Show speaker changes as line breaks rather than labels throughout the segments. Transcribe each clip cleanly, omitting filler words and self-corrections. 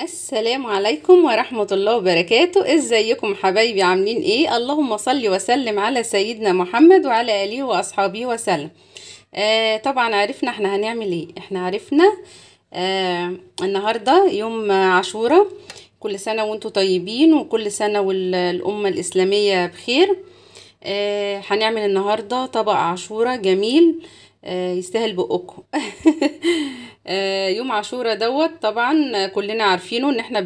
السلام عليكم ورحمة الله وبركاته. ازيكم حبايبي؟ عاملين ايه؟ اللهم صل وسلم على سيدنا محمد وعلى آله وأصحابه وسلم. طبعا عرفنا احنا هنعمل ايه. احنا عرفنا النهاردة يوم عاشوراء. كل سنة وانتم طيبين، وكل سنة والأمة الإسلامية بخير. هنعمل النهاردة طبق عاشوراء جميل، يستاهل بقكم. يوم عاشوراء دوت طبعا كلنا عارفينه ان احنا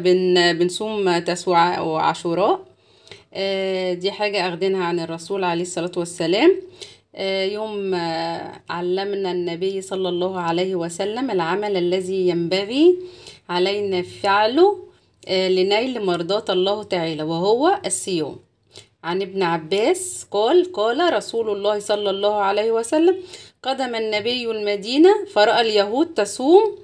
بنصوم تسوع وعاشوراء. دي حاجة اخدينها عن الرسول عليه الصلاة والسلام. يوم علمنا النبي صلى الله عليه وسلم العمل الذي ينبغي علينا فعله لنيل مرضات الله تعالى، وهو الصيام. عن ابن عباس قال رسول الله صلى الله عليه وسلم: قدم النبي المدينة فرأى اليهود تصوم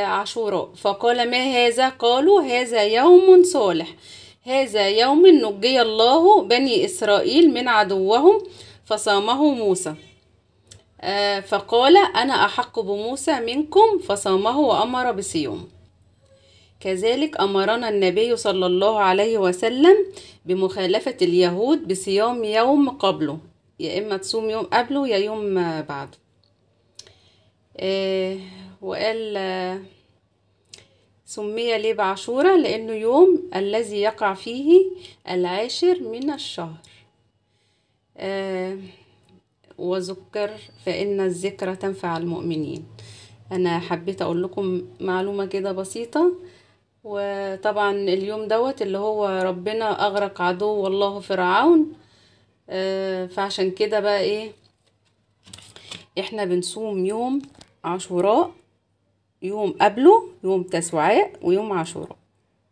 عاشوراء، فقال: ما هذا؟ قالوا: هذا يوم صالح، هذا يوم نجي الله بني إسرائيل من عدوهم فصامه موسى. فقال: أنا أحق بموسى منكم، فصامه وأمر بصيام. كذلك أمرنا النبي صلى الله عليه وسلم بمخالفة اليهود بصيام يوم قبله، يا إما تصوم يوم قبله يا يوم بعده. وقال سمي ليه بعاشوراء؟ لأنه يوم الذي يقع فيه العاشر من الشهر. وذكر فإن الذكرى تنفع المؤمنين. أنا حبيت أقول لكم معلومة كده بسيطة. وطبعا اليوم دوت اللي هو ربنا أغرق عدو الله فرعون. فعشان كده بقى ايه، احنا بنصوم يوم عاشوراء، يوم قبله يوم تسوعاء ويوم عاشوراء.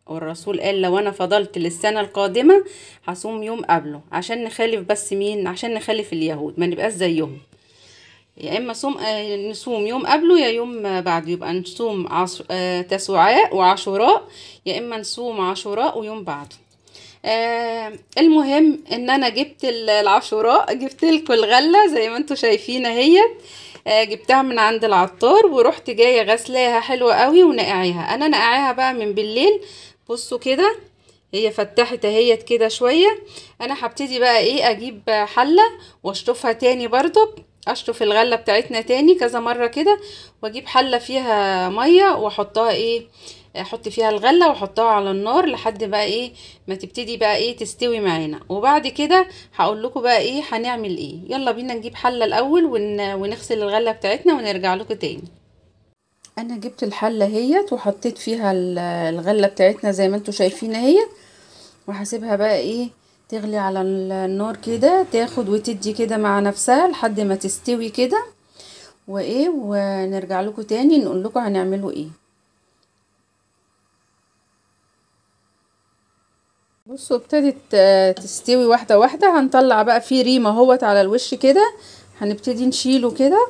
والرسول قال: لو انا فضلت للسنة القادمة هصوم يوم قبله، عشان نخالف بس مين؟ عشان نخالف اليهود، ما نبقاش زيهم. يا اما نصوم يوم قبله يا يوم بعده، يبقى نصوم تسوعاء وعاشوراء، يا اما نصوم عاشوراء ويوم بعده. المهم ان انا جبت العاشوراء، جبت لكم الغله زي ما انتم شايفين اهي. جبتها من عند العطار، ورحت جايه غسلاها حلوه قوي ونقعيها. انا نقعيها بقى من بالليل. بصوا كده، هي فتحت اهيت كده شويه. انا هبتدي بقى ايه، اجيب حله واشطفها تاني برضو، اشطف الغله بتاعتنا تاني كذا مره كده، واجيب حله فيها ميه واحطها ايه، احط فيها الغله واحطها على النار لحد بقى ايه ما تبتدي بقى ايه تستوي معانا. وبعد كده هقول لكم بقى ايه هنعمل ايه. يلا بينا نجيب حله الاول ونغسل الغله بتاعتنا ونرجع لكم تاني. انا جبت الحله اهيت وحطيت فيها الغله بتاعتنا زي ما انتم شايفين اهي، وهسيبها بقى ايه تغلي على النار كده، تاخد وتدي كده مع نفسها لحد ما تستوي كده وايه، ونرجع لكم تاني نقول لكم هنعملوا ايه. بصوا ابتدت تستوي واحده واحده. هنطلع بقى في ريمه اهوت على الوش كده، هنبتدي نشيله كده.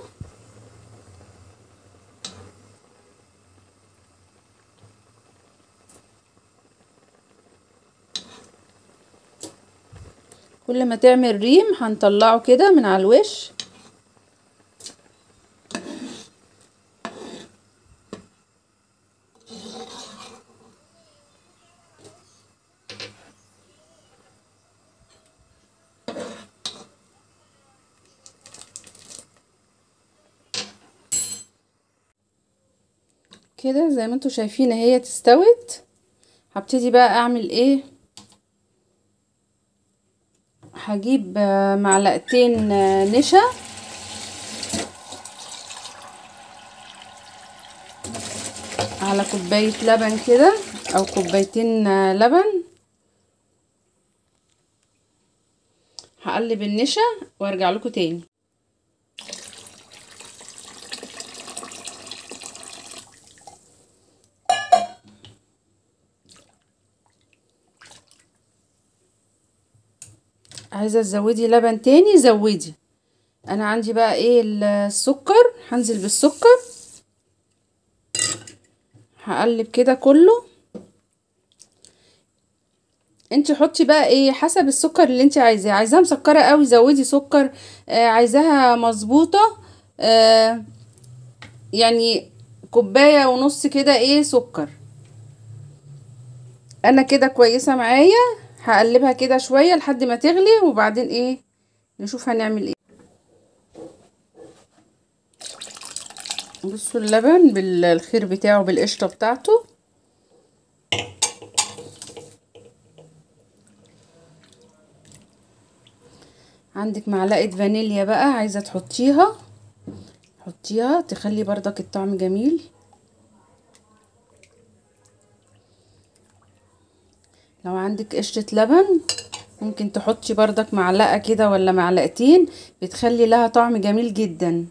كل ما تعمل ريم هنطلعه كده من على الوش. كده زي ما انتوا شايفين اهي استوت. هبتدي بقى اعمل ايه، هجيب معلقتين نشا على كوباية لبن كده، او كوبايتين لبن. هقلب النشا وارجع لكم تاني. عايزه تزودي لبن تاني زودي. انا عندي بقى ايه السكر، هنزل بالسكر. هقلب كده كله. انت حطي بقى ايه حسب السكر اللي انت عايزاه. عايزاها مسكره قوي زودي سكر، عايزاها مظبوطه يعني كوبايه ونص كده ايه سكر. انا كده كويسه معايا. هقلبها كده شويه لحد ما تغلي، وبعدين ايه نشوف هنعمل ايه. بصوا اللبن بالخير بتاعه بالقشطه بتاعته. عندك معلقه فانيليا بقى عايزه تحطيها، حطيها تخلي بردك الطعم جميل. لو عندك قشطه لبن ممكن تحطي بردك معلقه كده ولا معلقتين، بتخلي لها طعم جميل جدا.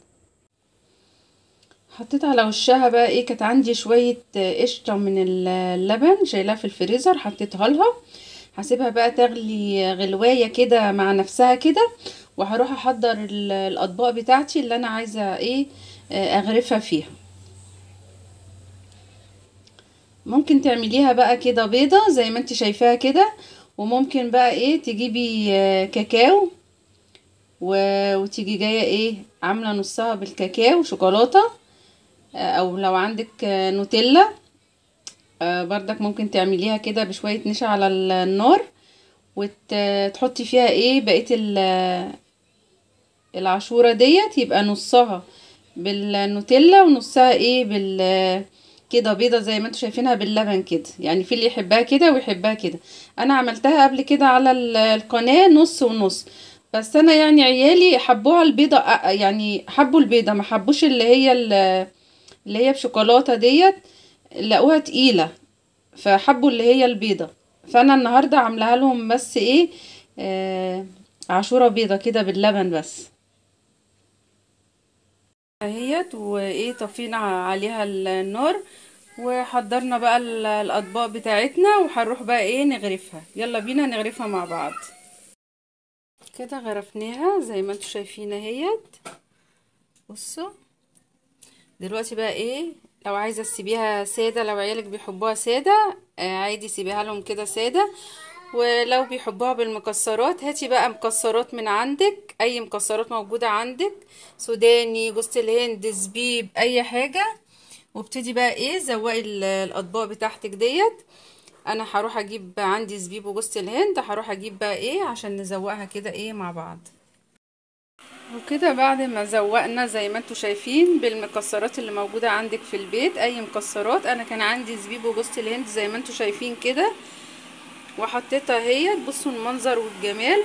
حطيت على وشها بقى ايه، كانت عندي شويه قشطه من اللبن شايلاها في الفريزر، حطيتها لها. هسيبها بقى تغلي غلوايه كده مع نفسها كده، وهروح احضر الاطباق بتاعتي اللي انا عايزه ايه اغرفها فيها. ممكن تعمليها بقى كده بيضه زي ما انت شايفاها كده، وممكن بقى ايه تجيبي كاكاو وتيجي جايه ايه عامله نصها بالكاكاو شوكولاته، او لو عندك نوتيلا بردك ممكن تعمليها كده بشويه نشا على النار، وتحطي فيها ايه بقيه العشوره ديت، يبقى نصها بالنوتيلا ونصها ايه كده بيضه زي ما انتوا شايفينها باللبن كده. يعني في اللي يحبها كده ويحبها كده. انا عملتها قبل كده على القناه نص ونص، بس انا يعني عيالي حبوها البيضه، يعني حبوا البيضه ما حبوش اللي هي بشوكولاته ديت، لقوها تقيله فحبوا اللي هي البيضه. فانا النهارده عاملاها لهم بس ايه عاشوره بيضه كده باللبن بس اهيت. وايه طفينا عليها النار، وحضرنا بقى الاطباق بتاعتنا، وهنروح بقى ايه نغرفها. يلا بينا نغرفها مع بعض. كده غرفناها زي ما انتوا شايفين اهيت. بصوا دلوقتي بقى ايه، لو عايزه تسيبيها ساده، لو عيالك بيحبوها ساده عادي سيبيها لهم كده ساده، ولو بيحبوها بالمكسرات هاتي بقى مكسرات من عندك، اي مكسرات موجوده عندك، سوداني، جوز الهند، زبيب، اي حاجه، وابتدي بقى ايه زوقي الاطباق بتاعتك ديت. انا هروح اجيب عندي زبيب وجوز الهند، هروح اجيب بقى ايه عشان نزوقها كده ايه مع بعض. وكده بعد ما زوقنا زي ما انتوا شايفين بالمكسرات اللي موجودة عندك في البيت، اي مكسرات، انا كان عندي زبيب وجوز الهند زي ما انتوا شايفين كده، وحطيتها اهي. بصوا المنظر والجمال.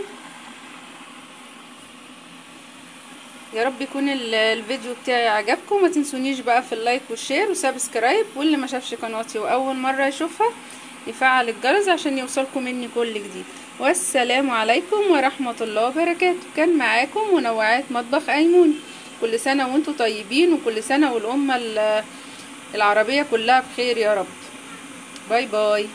يا رب يكون الفيديو بتاعي عجبكم. ما تنسونيش بقى في اللايك والشير وسبسكرايب، واللي ما شافش قناتي واول مرة يشوفها يفعل الجرس عشان يوصلكم مني كل جديد. والسلام عليكم ورحمة الله وبركاته. كان معاكم منوعات مطبخ ايمون. كل سنة وانتم طيبين، وكل سنة والأمة العربية كلها بخير يا رب. باي باي.